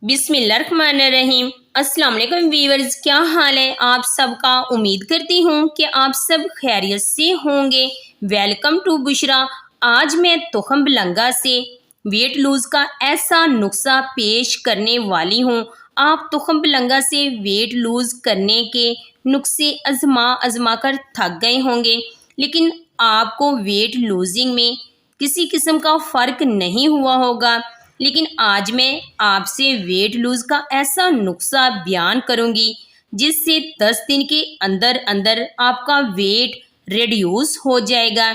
बिस्मिल्लाहिर्रहमानिर्रहीम। अस्सलाम वालेकुम व्यूअर्स, क्या हाल है आप सबका। उम्मीद करती हूँ कि आप सब खैरियत से होंगे। Welcome to Bushra. आज मैं तुखम बिलंगा से वेट लूज का ऐसा नुस्खा पेश करने वाली हूँ। आप तुखम बिलंगा से वेट लूज करने के नुस्खे आजमा कर थक गए होंगे, लेकिन आपको वेट लूजिंग में किसी किस्म का फ़र्क नहीं हुआ होगा। लेकिन आज मैं आपसे वेट लूज का ऐसा नुस्खा बयान करूंगी जिससे 10 दिन के अंदर अंदर आपका वेट रिड्यूस हो जाएगा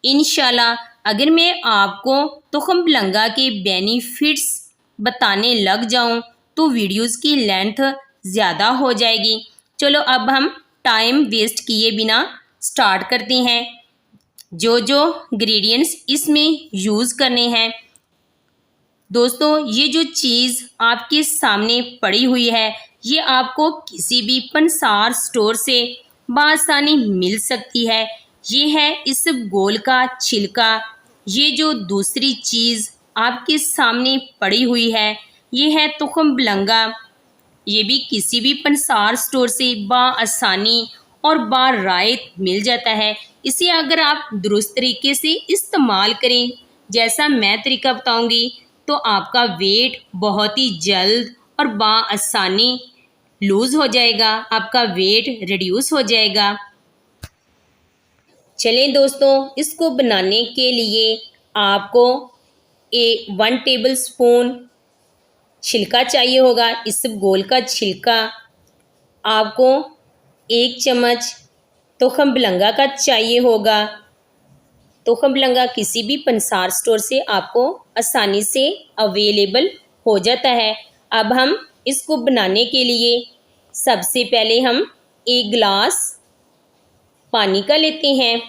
इंशाल्लाह। अगर मैं आपको तुखम बिलंगा के बेनिफिट्स बताने लग जाऊं तो वीडियोस की लेंथ ज़्यादा हो जाएगी। चलो अब हम टाइम वेस्ट किए बिना स्टार्ट करते हैं। जो इंग्रेडिएंट्स इसमें यूज़ करने हैं दोस्तों, ये जो चीज़ आपके सामने पड़ी हुई है ये आपको किसी भी पंसार स्टोर से बआसानी मिल सकती है। ये है इस गोल का छिलका। ये जो दूसरी चीज़ आपके सामने पड़ी हुई है ये है तुखम बिलंगा। ये भी किसी भी पंसार स्टोर से बआसानी और बारायत मिल जाता है। इसे अगर आप दुरुस्त तरीके से इस्तेमाल करें, जैसा मैं तरीका बताऊंगी, तो आपका वेट बहुत ही जल्द और बआसानी लूज़ हो जाएगा, आपका वेट रिड्यूस हो जाएगा। चलें दोस्तों, इसको बनाने के लिए आपको 1 टेबल स्पून छिलका चाहिए होगा। इस गोल का छिलका आपको 1 चम्मच तुखम बिलंगा का चाहिए होगा। तुखम बिलंगा किसी भी पंसार स्टोर से आपको आसानी से अवेलेबल हो जाता है। अब हम इसको बनाने के लिए सबसे पहले हम 1 गिलास पानी का लेते हैं।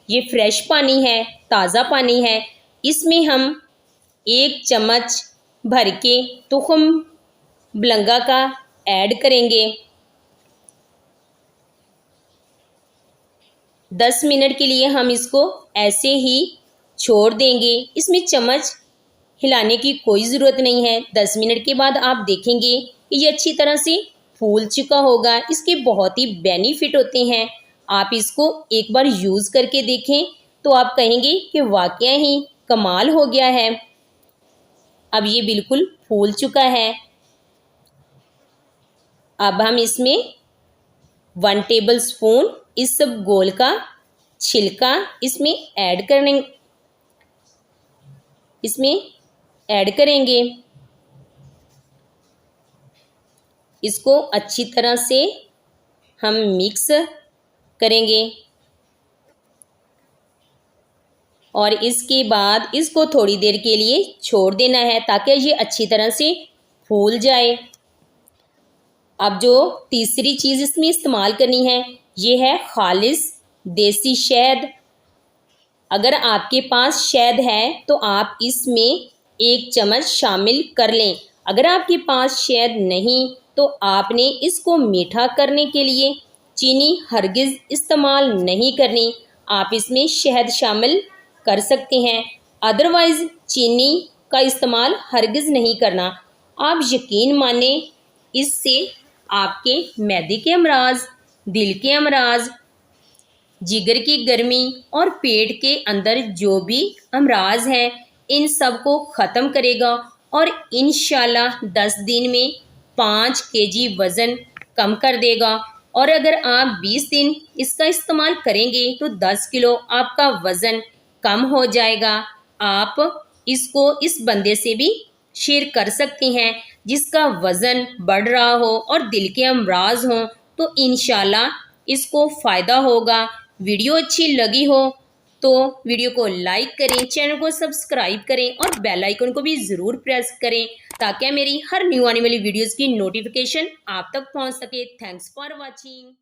ये फ्रेश पानी है, ताज़ा पानी है। इसमें हम 1 चम्मच भर के तुखम बिलंगा का ऐड करेंगे। 10 मिनट के लिए हम इसको ऐसे ही छोड़ देंगे। इसमें चम्मच हिलाने की कोई ज़रूरत नहीं है। 10 मिनट के बाद आप देखेंगे कि ये अच्छी तरह से फूल चुका होगा। इसके बहुत ही बेनिफिट होते हैं। आप इसको एक बार यूज़ करके देखें तो आप कहेंगे कि वाकई ही कमाल हो गया है। अब ये बिल्कुल फूल चुका है। अब हम इसमें 1 टेबल स्पून इस सब गोल का छिलका इसमें ऐड करेंगे। इसको अच्छी तरह से हम मिक्स करेंगे और इसके बाद इसको थोड़ी देर के लिए छोड़ देना है ताकि ये अच्छी तरह से फूल जाए। अब जो तीसरी चीज़ इसमें इस्तेमाल करनी है ये है खालिस देसी शहद। अगर आपके पास शहद है तो आप इसमें 1 चम्मच शामिल कर लें। अगर आपके पास शहद नहीं तो आपने इसको मीठा करने के लिए चीनी हरगिज़ इस्तेमाल नहीं करनी। आप इसमें शहद शामिल कर सकते हैं, अदरवाइज़ चीनी का इस्तेमाल हरगिज़ नहीं करना। आप यकीन माने इससे आपके मैदे के अमराज, दिल के अमराज, जिगर की गर्मी और पेट के अंदर जो भी अमराज हैं इन सब को ख़त्म करेगा और इंशाल्लाह 10 दिन में 5 केजी वज़न कम कर देगा। और अगर आप 20 दिन इसका इस्तेमाल करेंगे तो 10 किलो आपका वज़न कम हो जाएगा। आप इसको इस बंदे से भी शेयर कर सकते हैं जिसका वज़न बढ़ रहा हो और दिल के अमराज हों, तो इंशाल्लाह इसको फ़ायदा होगा। वीडियो अच्छी लगी हो तो वीडियो को लाइक करें, चैनल को सब्सक्राइब करें और बेल आइकन को भी ज़रूर प्रेस करें ताकि मेरी हर न्यू आने वाली वीडियोज़ की नोटिफिकेशन आप तक पहुंच सके। Thanks for watching.